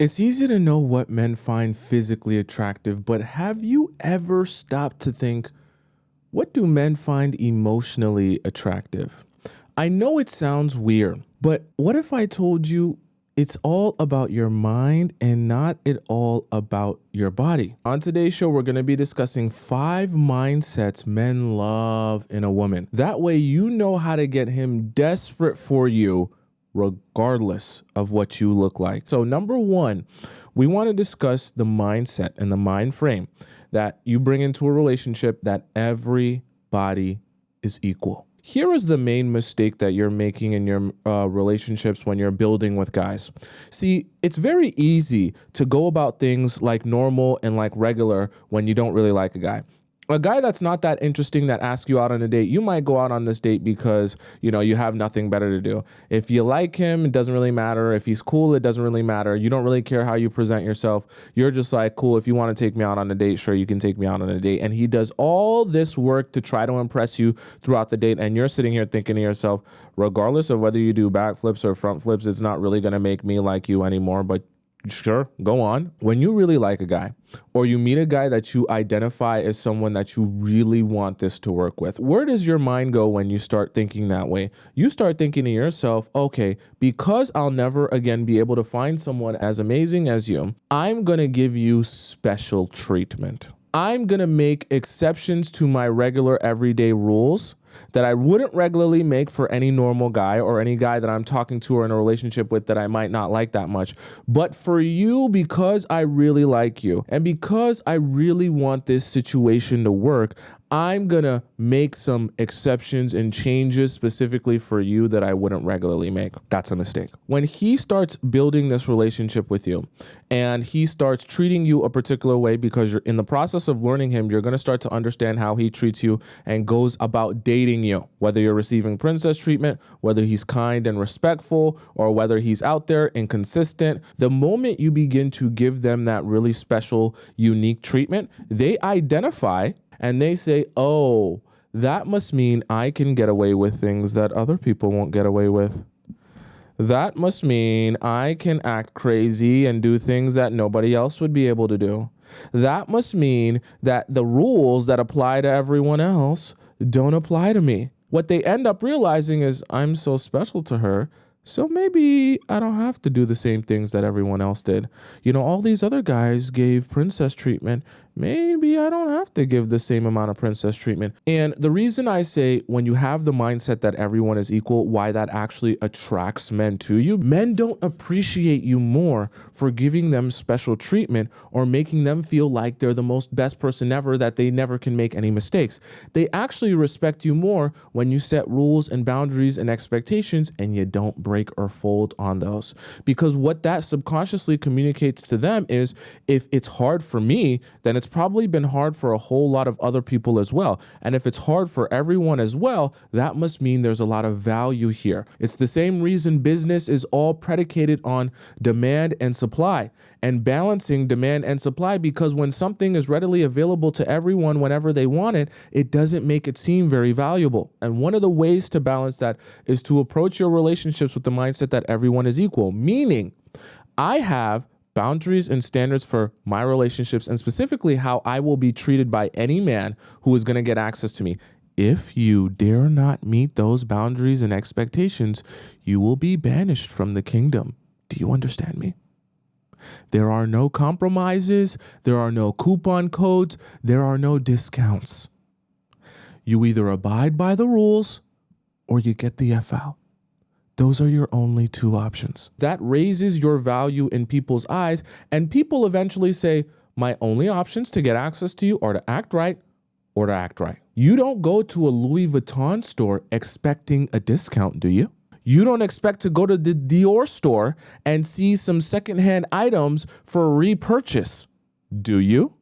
It's easy to know what men find physically attractive, but have you ever stopped to think, what do men find emotionally attractive? I know it sounds weird, but what if I told you it's all about your mind and not at all about your body? On today's show, we're going to be discussing 5 mindsets men love in a woman. That way, you know how to get him desperate for you regardless of what you look like. So number 1, we want to discuss the mindset and the mind frame that you bring into a relationship, that everybody is equal. Here is the main mistake that you're making in your relationships when you're building with guys. See, it's very easy to go about things like normal and like regular when you don't really like a guy. A guy that's not that interesting that asks you out on a date, you might go out on this date because, you have nothing better to do. If you like him, it doesn't really matter. If he's cool, it doesn't really matter. You don't really care how you present yourself. You're just like, cool, if you want to take me out on a date, sure, you can take me out on a date. And he does all this work to try to impress you throughout the date. And you're sitting here thinking to yourself, regardless of whether you do backflips or front flips, it's not really going to make me like you anymore. But sure, go on. When you really like a guy or you meet a guy that you identify as someone that you really want this to work with, where does your mind go when you start thinking that way? You start thinking to yourself, okay, because I'll never again be able to find someone as amazing as you, I'm going to give you special treatment. I'm going to make exceptions to my regular everyday rules that I wouldn't regularly make for any normal guy or any guy that I'm talking to or in a relationship with that I might not like that much. But for you, because I really like you and because I really want this situation to work, I'm going to make some exceptions and changes specifically for you that I wouldn't regularly make. That's a mistake. When he starts building this relationship with you and he starts treating you a particular way because you're in the process of learning him, you're going to start to understand how he treats you and goes about dating you, whether you're receiving princess treatment, whether he's kind and respectful, or whether he's out there inconsistent. The moment you begin to give them that really special, unique treatment, they identify and they say, oh, that must mean I can get away with things that other people won't get away with. That must mean I can act crazy and do things that nobody else would be able to do. That must mean that the rules that apply to everyone else don't apply to me. What they end up realizing is I'm so special to her, so maybe I don't have to do the same things that everyone else did. All these other guys gave princess treatment. Maybe I don't have to give the same amount of princess treatment. And the reason I say when you have the mindset that everyone is equal, why that actually attracts men to you, men don't appreciate you more for giving them special treatment or making them feel like they're the most best person ever, that they never can make any mistakes. They actually respect you more when you set rules and boundaries and expectations and you don't break or fold on those. Because what that subconsciously communicates to them is, if it's hard for me, then it's probably been hard for a whole lot of other people as well. And if it's hard for everyone as well, that must mean there's a lot of value here. It's the same reason business is all predicated on demand and supply and balancing demand and supply, because when something is readily available to everyone whenever they want it, it doesn't make it seem very valuable. And one of the ways to balance that is to approach your relationships with the mindset that everyone is equal, meaning I have boundaries and standards for my relationships and specifically how I will be treated by any man who is going to get access to me. If you dare not meet those boundaries and expectations, you will be banished from the kingdom. Do you understand me? There are no compromises. There are no coupon codes. There are no discounts. You either abide by the rules or you get the F out. Those are your only 2 options. That raises your value in people's eyes, and people eventually say, my only options to get access to you are to act right or to act right. You don't go to a Louis Vuitton store expecting a discount, do you? You don't expect to go to the Dior store and see some secondhand items for repurchase, do you?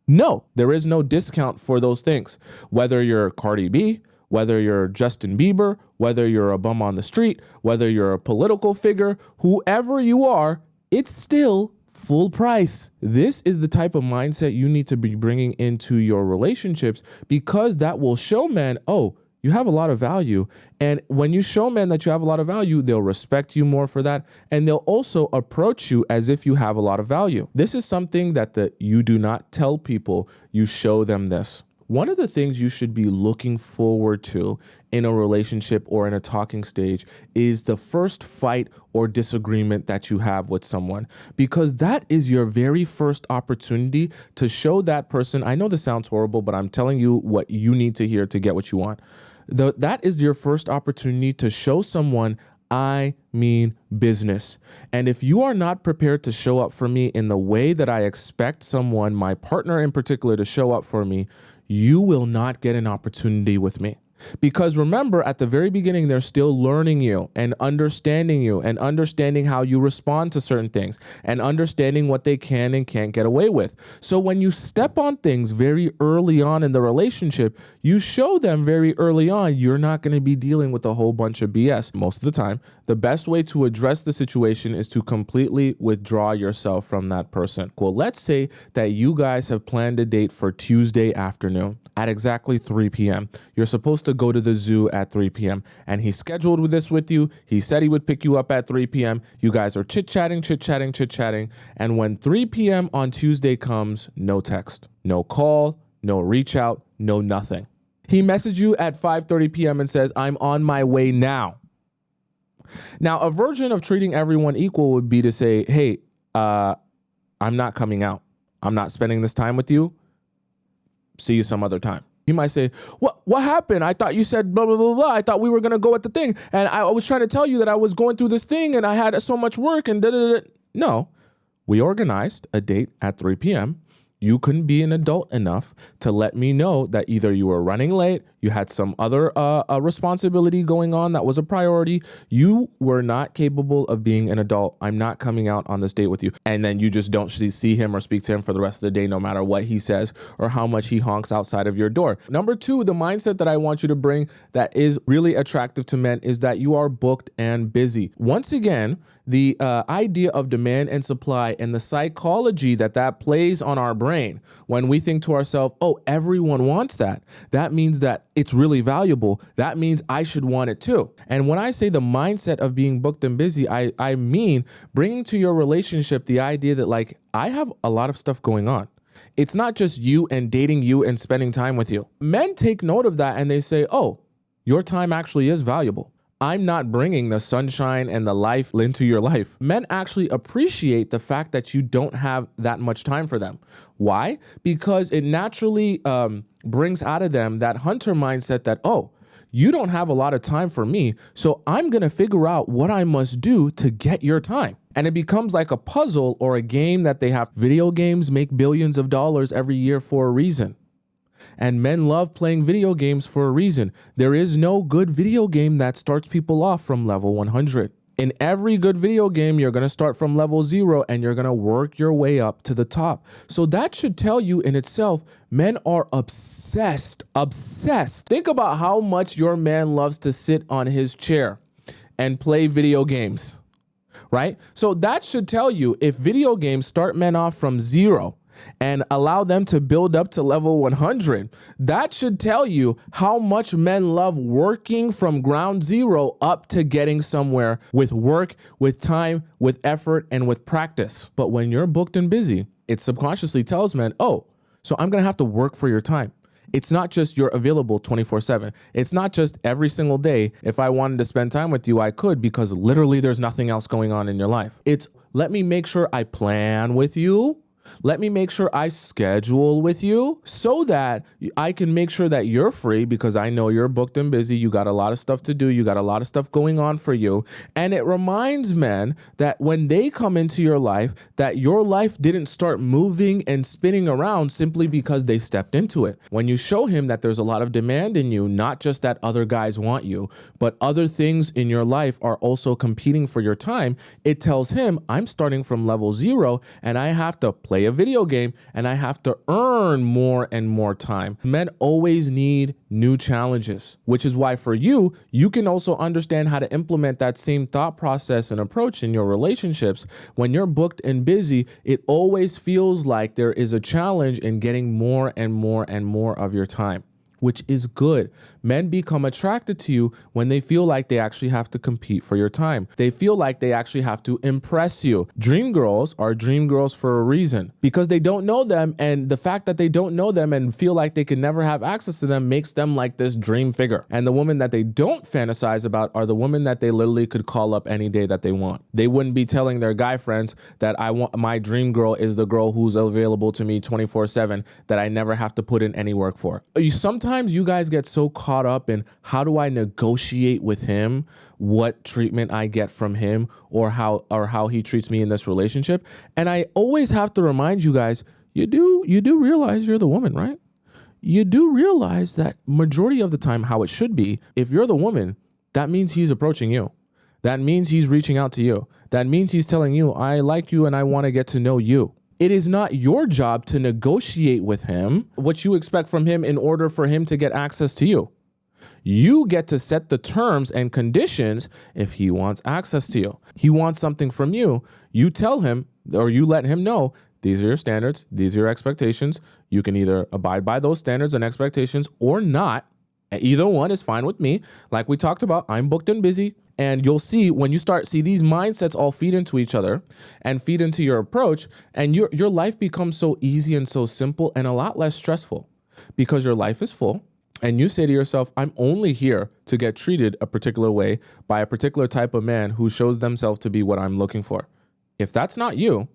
No, there is no discount for those things. Whether you're Cardi B, whether you're Justin Bieber, whether you're a bum on the street, whether you're a political figure, whoever you are, it's still full price. This is the type of mindset you need to be bringing into your relationships, because that will show men, oh, You have a lot of value. And when you show men that you have a lot of value, they'll respect you more for that. And they'll also approach you as if you have a lot of value. This is something that you do not tell people. You show them this. One of the things you should be looking forward to in a relationship or in a talking stage is the first fight or disagreement that you have with someone, because that is your very first opportunity to show that person. I know this sounds horrible, but I'm telling you what you need to hear to get what you want. That is your first opportunity to show someone, I mean business. And if you are not prepared to show up for me in the way that I expect someone, my partner in particular, to show up for me, you will not get an opportunity with me. Because remember, at the very beginning, they're still learning you and understanding how you respond to certain things and understanding what they can and can't get away with. So when you step on things very early on in the relationship, you show them very early on, you're not going to be dealing with a whole bunch of BS. Most of the time, the best way to address the situation is to completely withdraw yourself from that person. Well, let's say that you guys have planned a date for Tuesday afternoon at exactly 3 p.m. You're supposed to go to the zoo at 3 p.m. and he scheduled this with you. He said he would pick you up at 3 p.m. You guys are chit-chatting. And when 3 p.m. on Tuesday comes, no text, no call, no reach out, no nothing. He messaged you at 5:30 p.m. and says, I'm on my way now. Now, a version of treating everyone equal would be to say, hey, I'm not coming out. I'm not spending this time with you. See you some other time. He might say, what happened? I thought you said blah, blah, blah, blah. I thought we were going to go at the thing. And I was trying to tell you that I was going through this thing and I had so much work and da, da, da. No, we organized a date at 3 p.m. You couldn't be an adult enough to let me know that either you were running late, you had some other responsibility going on that was a priority. You were not capable of being an adult. I'm not coming out on this date with you. And then you just don't see him or speak to him for the rest of the day, no matter what he says or how much he honks outside of your door. Number two, the mindset that I want you to bring that is really attractive to men is that you are booked and busy. Once again, the idea of demand and supply and the psychology that plays on our brain when we think to ourselves, oh, everyone wants that. That means that it's really valuable. That means I should want it too. And when I say the mindset of being booked and busy, I mean bringing to your relationship the idea that, like, I have a lot of stuff going on. It's not just you and dating you and spending time with you. Men take note of that and they say, oh, your time actually is valuable. I'm not bringing the sunshine and the life into your life. Men actually appreciate the fact that you don't have that much time for them. Why? Because it naturally brings out of them that hunter mindset that, oh, you don't have a lot of time for me, so I'm going to figure out what I must do to get your time. And it becomes like a puzzle or a game that they have. Video games make billions of dollars every year for a reason. And men love playing video games for a reason. There is no good video game that starts people off from level 100. In every good video game, you're going to start from level 0 and you're going to work your way up to the top. So that should tell you in itself, men are obsessed. Think about how much your man loves to sit on his chair and play video games, right? So that should tell you, if video games start men off from 0 and allow them to build up to level 100, that should tell you how much men love working from ground zero up to getting somewhere with work, with time, with effort, and with practice. But when you're booked and busy, it subconsciously tells men, oh, so I'm going to have to work for your time. It's not just you're available 24/7. It's not just every single day. If I wanted to spend time with you, I could, because literally there's nothing else going on in your life. It's let me make sure I plan with you. Let me make sure I schedule with you so that I can make sure that you're free, because I know you're booked and busy. You got a lot of stuff to do. You got a lot of stuff going on for you. And it reminds men that when they come into your life, that your life didn't start moving and spinning around simply because they stepped into it. When you show him that there's a lot of demand in you, not just that other guys want you, but other things in your life are also competing for your time, it tells him, I'm starting from level 0 and I have to play a video game and I have to earn more and more time. Men always need new challenges, which is why for you, you can also understand how to implement that same thought process and approach in your relationships. When you're booked and busy, it always feels like there is a challenge in getting more and more and more of your time. which is good. Men become attracted to you when they feel like they actually have to compete for your time. They feel like they actually have to impress you. Dream girls are dream girls for a reason, because they don't know them, and the fact that they don't know them and feel like they can never have access to them makes them like this dream figure. And the women that they don't fantasize about are the women that they literally could call up any day that they want. They wouldn't be telling their guy friends that I want my dream girl is the girl who's available to me 24/7 that I never have to put in any work for. Sometimes you guys get so caught up in how do I negotiate with him, what treatment I get from him, or how he treats me in this relationship. And I always have to remind you guys, you do realize you're the woman, right? You do realize that majority of the time how it should be, if you're the woman, that means he's approaching you. That means he's reaching out to you. That means he's telling you, I like you and I want to get to know you. It is not your job to negotiate with him what you expect from him in order for him to get access to you. You get to set the terms and conditions if he wants access to you. He wants something from you. You tell him, or you let him know, these are your standards, these are your expectations. You can either abide by those standards and expectations or not. Either one is fine with me. Like we talked about, I'm booked and busy. And you'll see when you see these mindsets all feed into each other and feed into your approach, and your life becomes so easy and so simple and a lot less stressful, because your life is full. And you say to yourself, I'm only here to get treated a particular way by a particular type of man who shows themselves to be what I'm looking for. If that's not you,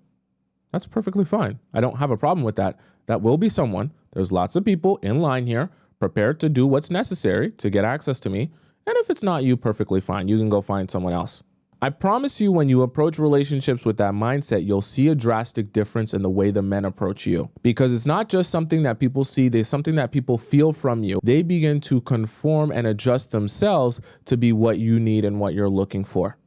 that's perfectly fine. I don't have a problem with that. That will be someone. There's lots of people in line here prepared to do what's necessary to get access to me. And if it's not you, perfectly fine. You can go find someone else. I promise you, when you approach relationships with that mindset, you'll see a drastic difference in the way the men approach you. Because it's not just something that people see, there's something that people feel from you. They begin to conform and adjust themselves to be what you need and what you're looking for.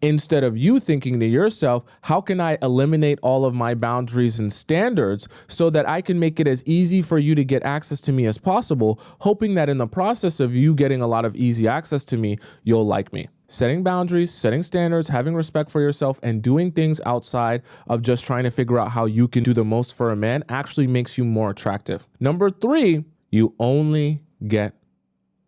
Instead of you thinking to yourself, how can I eliminate all of my boundaries and standards so that I can make it as easy for you to get access to me as possible, hoping that in the process of you getting a lot of easy access to me, you'll like me. Setting boundaries, setting standards, having respect for yourself, and doing things outside of just trying to figure out how you can do the most for a man actually makes you more attractive. Number 3, you only get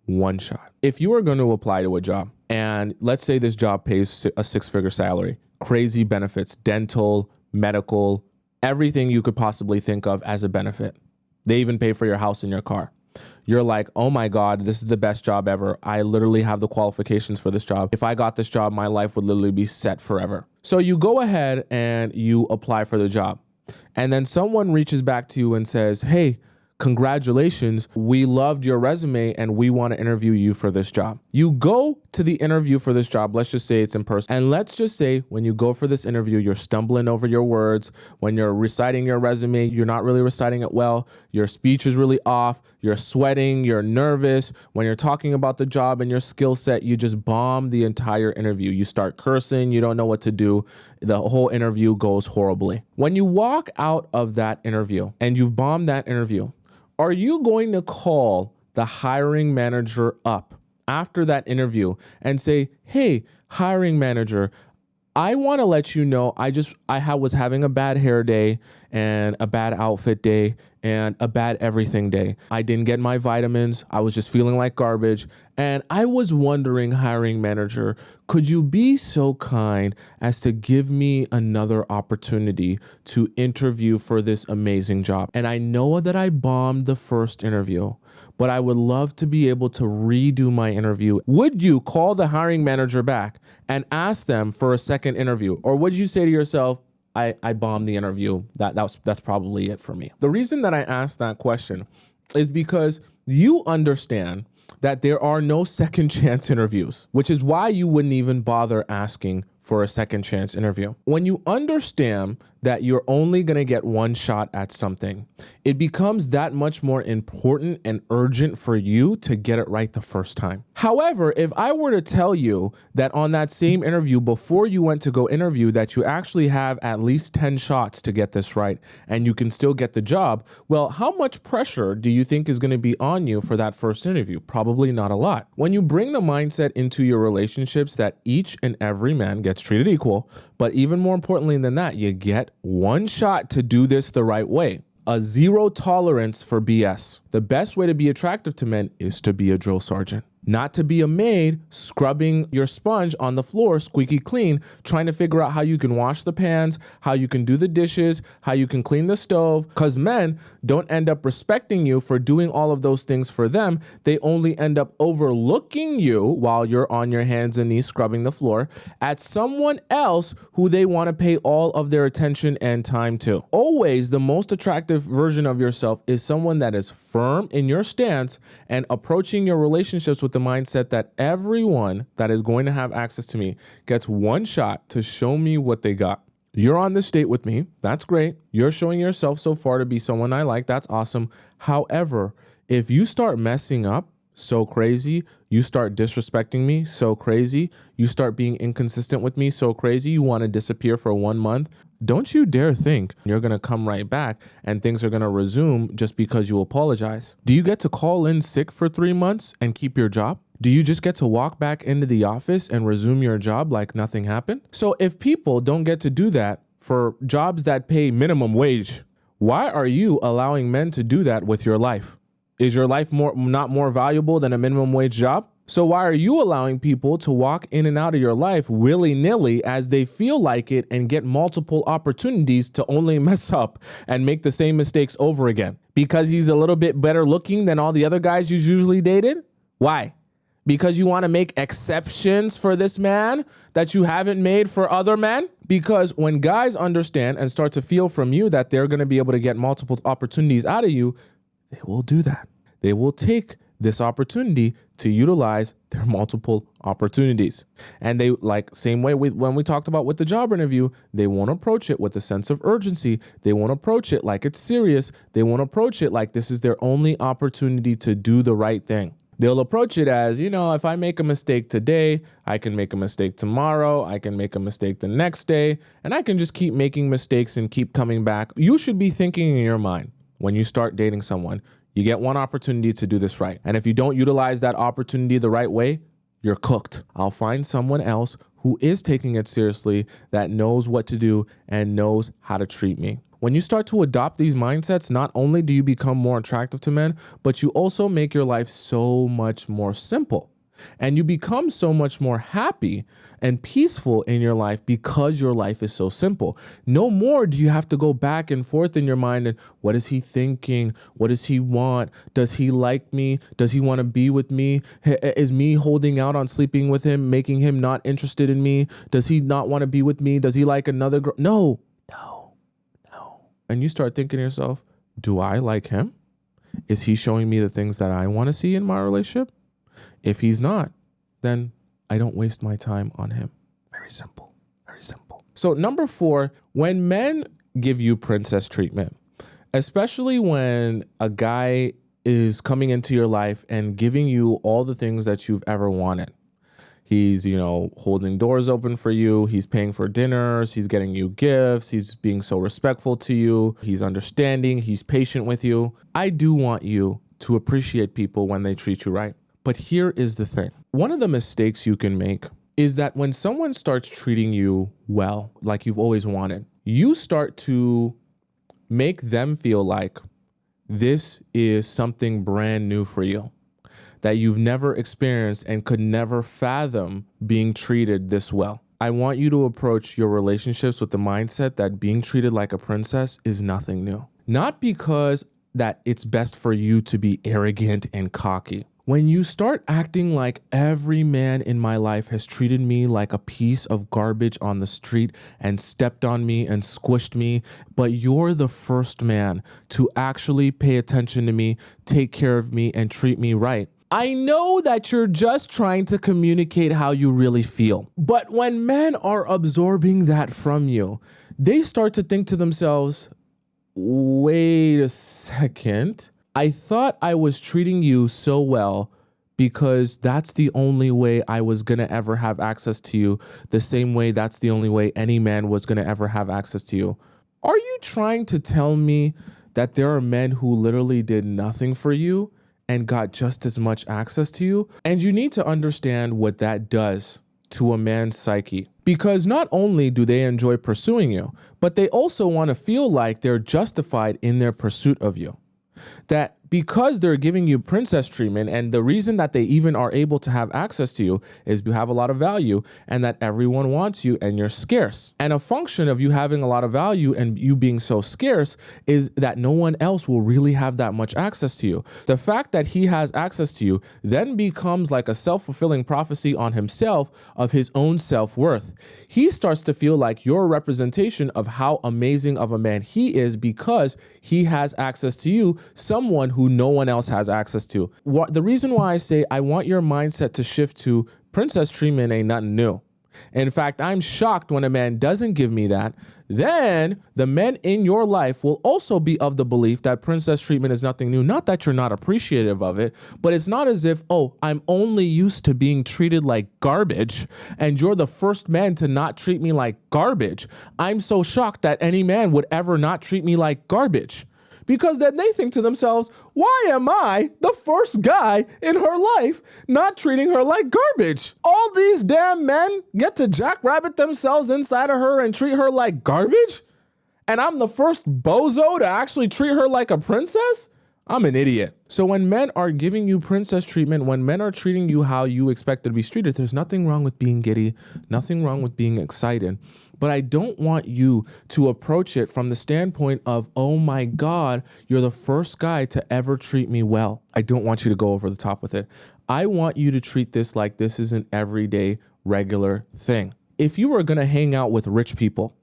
one shot. If you are going to apply to a job, and let's say this job pays a 6-figure salary, crazy benefits, dental, medical, everything you could possibly think of as a benefit. They even pay for your house and your car. You're like, oh my God, this is the best job ever. I literally have the qualifications for this job. If I got this job, my life would literally be set forever. So you go ahead and you apply for the job. And then someone reaches back to you and says, hey, congratulations, we loved your resume and we want to interview you for this job. You go to the interview for this job. Let's just say it's in person. And let's just say when you go for this interview, you're stumbling over your words. When you're reciting your resume, you're not really reciting it well. Your speech is really off. You're sweating. You're nervous. When you're talking about the job and your skill set, you just bomb the entire interview. You start cursing. You don't know what to do. The whole interview goes horribly. When you walk out of that interview and you've bombed that interview, are you going to call the hiring manager up after that interview and say, hey, hiring manager, I want to let you know I was having a bad hair day and a bad outfit day and a bad everything day. I didn't get my vitamins. I was just feeling like garbage. And I was wondering, hiring manager, could you be so kind as to give me another opportunity to interview for this amazing job? And I know that I bombed the first interview, but I would love to be able to redo my interview. Would you call the hiring manager back and ask them for a second interview? Or would you say to yourself, I bombed the interview. That's probably it for me. The reason that I asked that question is because you understand that there are no second chance interviews, which is why you wouldn't even bother asking for a second chance interview. When you understand that you're only going to get one shot at something, it becomes that much more important and urgent for you to get it right the first time. However, if I were to tell you that on that same interview, before you went to go interview, that you actually have at least 10 shots to get this right and you can still get the job, well, how much pressure do you think is going to be on you for that first interview? Probably not a lot. When you bring the mindset into your relationships that each and every man gets treated equal, but even more importantly than that, you get one shot to do this the right way. a zero tolerance for BS. The best way to be attractive to men is to be a drill sergeant. Not to be a maid scrubbing your sponge on the floor squeaky clean, trying to figure out how you can wash the pans, how you can do the dishes, how you can clean the stove. Because men don't end up respecting you for doing all of those things for them. They only end up overlooking you while you're on your hands and knees scrubbing the floor at someone else who they want to pay all of their attention and time to. Always the most attractive version of yourself is someone that is firm in your stance and approaching your relationships with the mindset that everyone that is going to have access to me gets one shot to show me what they got. You're on this date with me. That's great. You're showing yourself so far to be someone I like. That's awesome. However, if you start messing up so crazy, you start disrespecting me so crazy, you start being inconsistent with me so crazy, you want to disappear for 1 month, don't you dare think you're going to come right back and things are going to resume just because you apologize. Do you get to call in sick for 3 months and keep your job? Do you just get to walk back into the office and resume your job like nothing happened? So if people don't get to do that for jobs that pay minimum wage, why are you allowing men to do that with your life? Is your life not more valuable than a minimum wage job? So why are you allowing people to walk in and out of your life willy-nilly as they feel like it and get multiple opportunities to only mess up and make the same mistakes over again? Because he's a little bit better looking than all the other guys you usually dated? Why? Because you want to make exceptions for this man that you haven't made for other men? Because when guys understand and start to feel from you that they're going to be able to get multiple opportunities out of you, they will do that. They will take this opportunity to utilize their multiple opportunities. And they, like, same way when we talked about with the job interview, they won't approach it with a sense of urgency. They won't approach it like it's serious. They won't approach it like this is their only opportunity to do the right thing. They'll approach it as, if I make a mistake today, I can make a mistake tomorrow, I can make a mistake the next day, and I can just keep making mistakes and keep coming back. You should be thinking in your mind, when you start dating someone, you get one opportunity to do this right. And if you don't utilize that opportunity the right way, you're cooked. I'll find someone else who is taking it seriously, that knows what to do and knows how to treat me. When you start to adopt these mindsets, not only do you become more attractive to men, but you also make your life so much more simple. And you become so much more happy and peaceful in your life because your life is so simple. No more do you have to go back and forth in your mind and what is he thinking? What does he want? Does he like me? Does he want to be with me? Is me holding out on sleeping with him making him not interested in me? Does he not want to be with me? Does he like another girl? No. And you start thinking to yourself, do I like him? Is he showing me the things that I want to see in my relationship? If he's not, then I don't waste my time on him. Very simple. Very simple. So number 4, when men give you princess treatment, especially when a guy is coming into your life and giving you all the things that you've ever wanted. He's, holding doors open for you. He's paying for dinners. He's getting you gifts. He's being so respectful to you. He's understanding. He's patient with you. I do want you to appreciate people when they treat you right. But here is the thing. One of the mistakes you can make is that when someone starts treating you well, like you've always wanted, you start to make them feel like this is something brand new for you, that you've never experienced and could never fathom being treated this well. I want you to approach your relationships with the mindset that being treated like a princess is nothing new. Not because that it's best for you to be arrogant and cocky. When you start acting like every man in my life has treated me like a piece of garbage on the street and stepped on me and squished me, but you're the first man to actually pay attention to me, take care of me, and treat me right, I know that you're just trying to communicate how you really feel. But when men are absorbing that from you, they start to think to themselves, wait a second. I thought I was treating you so well because that's the only way I was going to ever have access to you, the same way that's the only way any man was going to ever have access to you. Are you trying to tell me that there are men who literally did nothing for you and got just as much access to you? And you need to understand what that does to a man's psyche. Because not only do they enjoy pursuing you, but they also want to feel like they're justified in their pursuit of you. That because they're giving you princess treatment, and the reason that they even are able to have access to you is you have a lot of value, and that everyone wants you and you're scarce. And a function of you having a lot of value and you being so scarce is that no one else will really have that much access to you. The fact that he has access to you then becomes like a self-fulfilling prophecy on himself of his own self-worth. He starts to feel like you're a representation of how amazing of a man he is because he has access to you, someone who no one else has access to. The reason why I say I want your mindset to shift to princess treatment ain't nothing new. In fact, I'm shocked when a man doesn't give me that. Then the men in your life will also be of the belief that princess treatment is nothing new. Not that you're not appreciative of it, but it's not as if, oh, I'm only used to being treated like garbage and you're the first man to not treat me like garbage. I'm so shocked that any man would ever not treat me like garbage. Because then they think to themselves, why am I the first guy in her life not treating her like garbage? All these damn men get to jackrabbit themselves inside of her and treat her like garbage? And I'm the first bozo to actually treat her like a princess? I'm an idiot. So when men are giving you princess treatment, when men are treating you how you expect to be treated, there's nothing wrong with being giddy, nothing wrong with being excited. But I don't want you to approach it from the standpoint of, oh my God, you're the first guy to ever treat me well. I don't want you to go over the top with it. I want you to treat this like this is an everyday, regular thing. If you were going to hang out with rich people,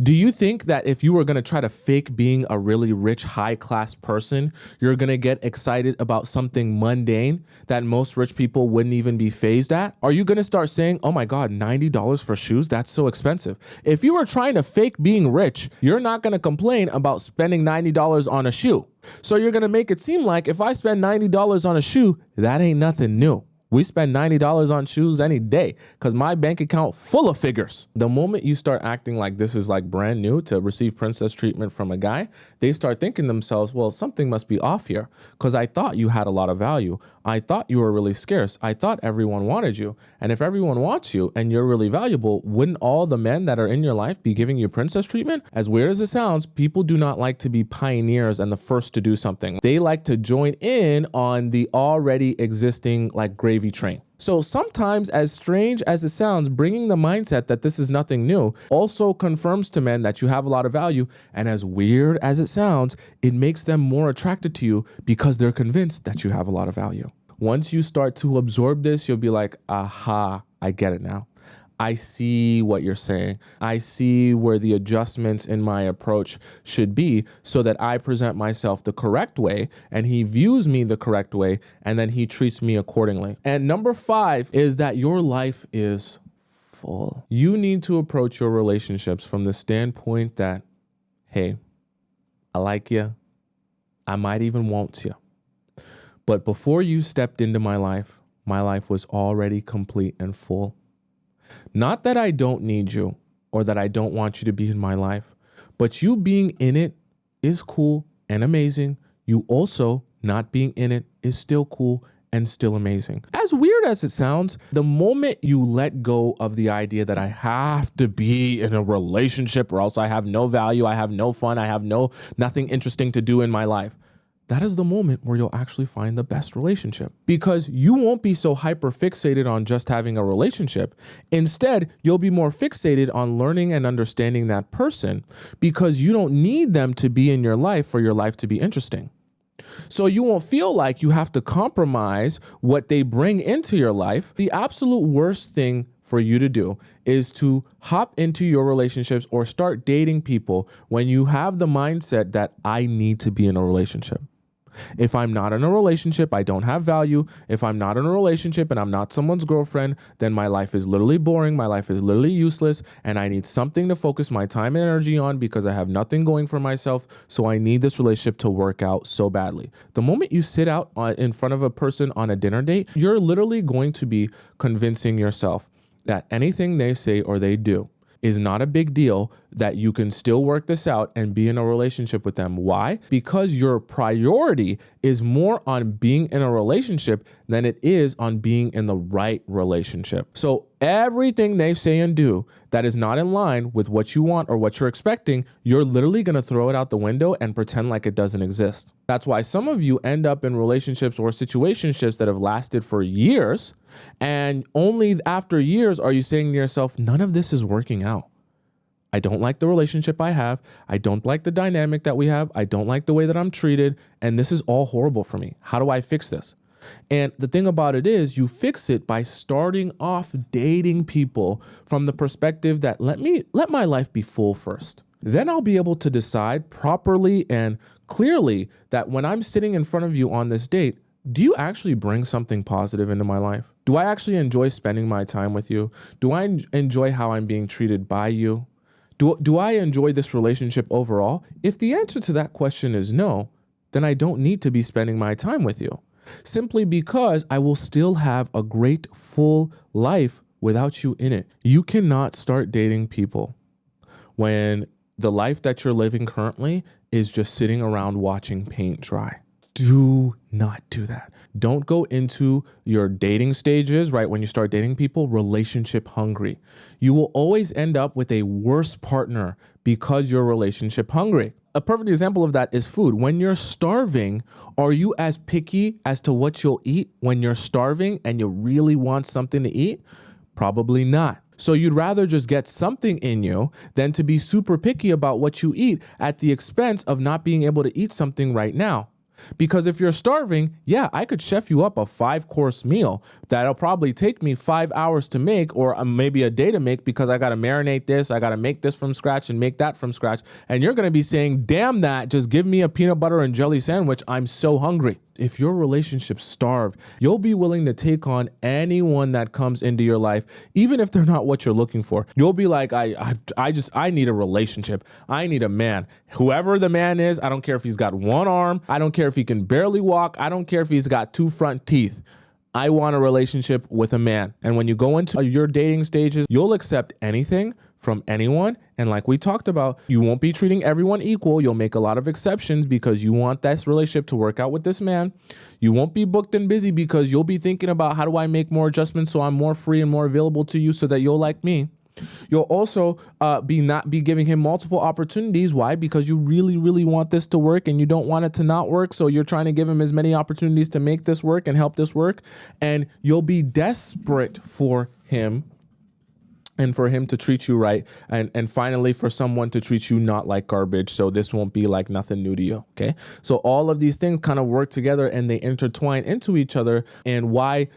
do you think that if you were going to try to fake being a really rich, high-class person, you're going to get excited about something mundane that most rich people wouldn't even be fazed at? Are you going to start saying, oh my God, $90 for shoes? That's so expensive. If you were trying to fake being rich, you're not going to complain about spending $90 on a shoe. So you're going to make it seem like if I spend $90 on a shoe, that ain't nothing new. We spend $90 on shoes any day because my bank account full of figures. The moment you start acting like this is like brand new to receive princess treatment from a guy, they start thinking to themselves, well, something must be off here because I thought you had a lot of value. I thought you were really scarce. I thought everyone wanted you. And if everyone wants you and you're really valuable, wouldn't all the men that are in your life be giving you princess treatment? As weird as it sounds, people do not like to be pioneers and the first to do something. They like to join in on the already existing like gravy train. So sometimes, as strange as it sounds, bringing the mindset that this is nothing new also confirms to men that you have a lot of value. And as weird as it sounds, it makes them more attracted to you because they're convinced that you have a lot of value. Once you start to absorb this, you'll be like, aha, I get it now. I see what you're saying. I see where the adjustments in my approach should be so that I present myself the correct way and he views me the correct way and then he treats me accordingly. And number 5 is that your life is full. You need to approach your relationships from the standpoint that, hey, I like you. I might even want you. But before you stepped into my life was already complete and full. Not that I don't need you or that I don't want you to be in my life, but you being in it is cool and amazing. You also not being in it is still cool and still amazing. As weird as it sounds, the moment you let go of the idea that I have to be in a relationship or else I have no value, I have no fun, I have nothing interesting to do in my life, that is the moment where you'll actually find the best relationship because you won't be so hyper fixated on just having a relationship. Instead, you'll be more fixated on learning and understanding that person because you don't need them to be in your life for your life to be interesting. So you won't feel like you have to compromise what they bring into your life. The absolute worst thing for you to do is to hop into your relationships or start dating people when you have the mindset that I need to be in a relationship. If I'm not in a relationship, I don't have value. If I'm not in a relationship and I'm not someone's girlfriend, then my life is literally boring. My life is literally useless. And I need something to focus my time and energy on because I have nothing going for myself. So I need this relationship to work out so badly. The moment you sit out in front of a person on a dinner date, you're literally going to be convincing yourself that anything they say or they do is not a big deal that you can still work this out and be in a relationship with them. Why? Because your priority is more on being in a relationship than it is on being in the right relationship. So everything they say and do that is not in line with what you want or what you're expecting, you're literally going to throw it out the window and pretend like it doesn't exist. That's why some of you end up in relationships or situationships that have lasted for years, and only after years are you saying to yourself, none of this is working out. I don't like the relationship I have. I don't like the dynamic that we have. I don't like the way that I'm treated. And this is all horrible for me. How do I fix this? And the thing about it is, you fix it by starting off dating people from the perspective that let my life be full first. Then I'll be able to decide properly and clearly that when I'm sitting in front of you on this date, do you actually bring something positive into my life? Do I actually enjoy spending my time with you? Do I enjoy how I'm being treated by you? Do I enjoy this relationship overall? If the answer to that question is no, then I don't need to be spending my time with you. Simply because I will still have a great full life without you in it. You cannot start dating people when the life that you're living currently is just sitting around watching paint dry. Do not do that. Don't go into your dating stages, right? When you start dating people, relationship hungry. You will always end up with a worse partner because you're relationship hungry. A perfect example of that is food. When you're starving, are you as picky as to what you'll eat when you're starving and you really want something to eat? Probably not. So you'd rather just get something in you than to be super picky about what you eat at the expense of not being able to eat something right now. Because if you're starving, yeah, I could chef you up a 5-course meal that'll probably take me 5 hours to make, or maybe a day to make, because I got to marinate this, I got to make this from scratch and make that from scratch. And you're going to be saying, damn that, just give me a peanut butter and jelly sandwich. I'm so hungry. If your relationship's starved, you'll be willing to take on anyone that comes into your life, even if they're not what you're looking for. You'll be like, I need a relationship. I need a man. Whoever the man is, I don't care if he's got one arm. I don't care if he can barely walk. I don't care if he's got 2 front teeth. I want a relationship with a man. And when you go into your dating stages, you'll accept anything from anyone. And like we talked about, you won't be treating everyone equal. You'll make a lot of exceptions because you want this relationship to work out with this man. You won't be booked and busy because you'll be thinking about, how do I make more adjustments so I'm more free and more available to you so that you'll like me. You'll also not be giving him multiple opportunities. Why? Because you really, really want this to work and you don't want it to not work. So you're trying to give him as many opportunities to make this work and help this work. And you'll be desperate for him and for him to treat you right. And finally, for someone to treat you not like garbage. So this won't be like nothing new to you. Okay. So all of these things kind of work together and they intertwine into each other. And why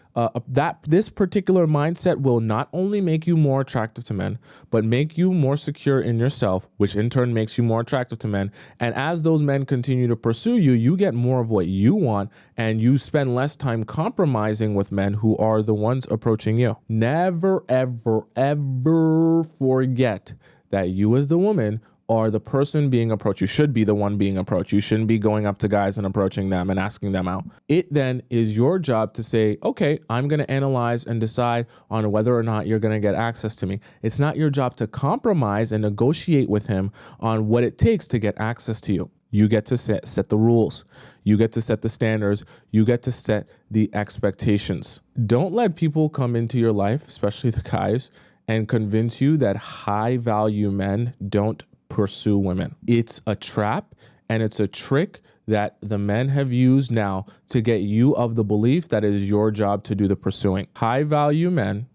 this particular mindset will not only make you more attractive to men, but make you more secure in yourself, which in turn makes you more attractive to men. And as those men continue to pursue you, you get more of what you want and you spend less time compromising with men who are the ones approaching you. Never, ever, ever forget that you as the woman are the person being approached. You should be the one being approached. You shouldn't be going up to guys and approaching them and asking them out. It then is your job to say, okay, I'm going to analyze and decide on whether or not you're going to get access to me. It's not your job to compromise and negotiate with him on what it takes to get access to you. You get to set the rules. You get to set the standards. You get to set the expectations. Don't let people come into your life, especially the guys, and convince you that high value men don't pursue women. It's a trap and it's a trick that the men have used now to get you of the belief that it is your job to do the pursuing. High value men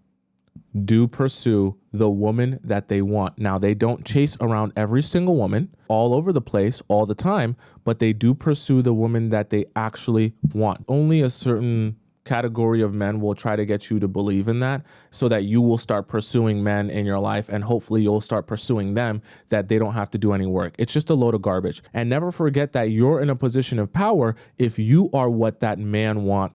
do pursue the woman that they want. Now, they don't chase around every single woman all over the place all the time, but they do pursue the woman that they actually want. Only a certain category of men will try to get you to believe in that so that you will start pursuing men in your life and hopefully you'll start pursuing them that they don't have to do any work. It's just a load of garbage. And never forget that you're in a position of power if you are what that man wants.